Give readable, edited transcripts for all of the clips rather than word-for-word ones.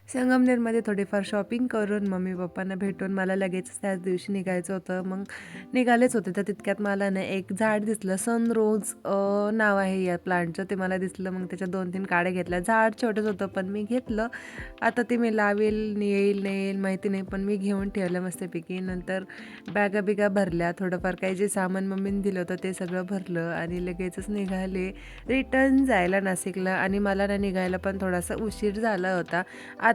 संगमनेरमध्ये थोडीफार शॉपिंग करून मम्मी पप्पांना भेटून मला लगेच त्याच दिवशी निघायचं होतं. मग निघालेच होते, तर तितक्यात मला ना एक झाड दिसलं. सनरोज नाव आहे या प्लांटचं, ते मला दिसलं. मग त्याच्या 2-3 काड्या घेतल्या. झाड छोटंच होतं पण मी घेतलं. आता ते मी लावेल, येईल नाही येईल माहिती नाही, पण मी घेऊन ठेवलं मस्तपैकी. नंतर बॅगा बिगा भरल्या, थोडंफार काही जे सामान मम्मीने दिलं होतं ते सगळं भरलं आणि लगेचच निघाले रिटर्न जायला नाशिकला. आणि मला ना निघायला पण थोडासा उशीर झाला होता.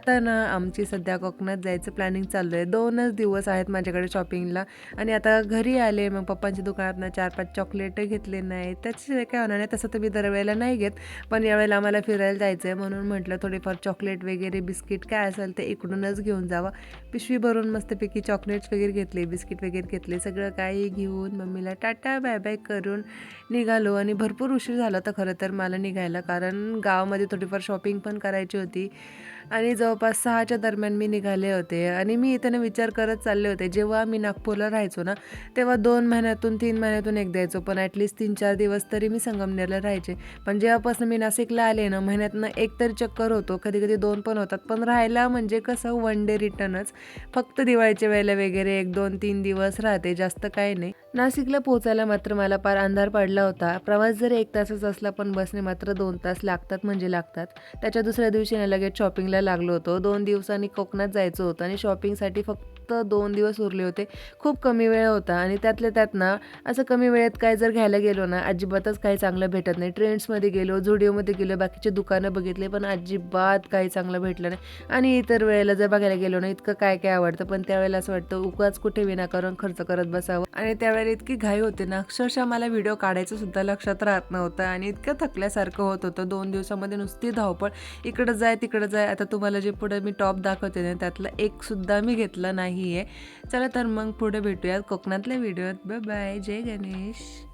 आता ना आमची सध्या कोकणात जायचं प्लॅनिंग चाललं आहे. 2च दिवस आहेत माझ्याकडे शॉपिंगला आणि आता घरी आले. मग पप्पांच्या दुकानातनं 4-5 चॉकलेटं घेतले नाही, त्याच्याशिवाय काय होणार नाही. तसं तर मी दरवेळेला नाही घेत, पण यावेळेला आम्हाला फिरायला जायचं आहे म्हणून म्हटलं थोडेफार चॉकलेट वगैरे बिस्किट काय असेल ते इकडूनच घेऊन जावं. पिशवी भरून मस्तपैकी चॉकलेट्स वगैरे घेतले, बिस्किट वगैरे घेतले, सगळं काही घेऊन मम्मीला टाटा बाय बाय करून निघालो. आणि भरपूर उशीर झाला होता खरं तर मला निघायला, कारण गावामध्ये थोडीफार शॉपिंग पण करायची होती. आणि जवळपास 6च्या दरम्यान मी निघाले होते. आणि मी इथं विचार करत चालले होते, जेव्हा मी नागपूरला राहायचो ना, तेव्हा 2 महिन्यातून 3 महिन्यातून एकदा यायचो, पण ॲटलिस्ट 3-4 दिवस तरी मी संगमनेरला राहायचे. पण जेव्हापासून मी नाशिकला आले ना, महिन्यातनं एक तरी चक्कर होतो, कधी-कधी 2 पण होतात. पण राहायला म्हणजे कसं वन डे रिटर्नच. फक्त दिवाळीच्या वेळेला वगैरे 1, 2, 3 दिवस राहते, जास्त काही नाही. नाशिकला पोहोचायला मात्र मला पार अंधार पडला होता. प्रवास जर 1 तासच असला, पण बसने मात्र 2 तास लागतात म्हणजे लागतात. त्याच्या दुसऱ्या दिवशी ना लगेच शॉपिंगला लागलो होतो. 2 दिवसांनी कोकणात जायचं होतं आणि शॉपिंगसाठी फक्त 2 दिवस उरले होते. खूप कमी वेळ होता आणि त्यातल्या त्यात ना असं कमी वेळेत काय जर घ्यायला गेलो ना, अजिबातच काही चांगलं भेटत नाही. ट्रेंड्समध्ये गेलो, झुडिओमध्ये गेलो, बाकीचे दुकानं बघितले, पण अजिबात काही चांगलं भेटलं नाही. आणि इतर वेळेला जर बघायला गेलो ना, इतकं काय काय आवडतं, पण त्यावेळेला असं वाटतं उगाच कुठे विनाकारण खर्च करत बसावं. आणि त्यावेळेला इतकी घाई होते ना, अक्षरशः मला व्हिडिओ काढायचं सुद्धा लक्षात राहत नव्हतं आणि इतकं थकल्यासारखं होत होतं. 2 दिवसामध्ये नुसती धावपळ, इकडं जाय तिकडं जाय. आता तुम्हाला जे पुढे मी टॉप दाखवते ना, त्यातला एक सुद्धा मी घेतला नाही आहे. चला तर मग पुढे भेटूयात कोकणातल्या व्हिडिओत. Bye bye. जय गणेश.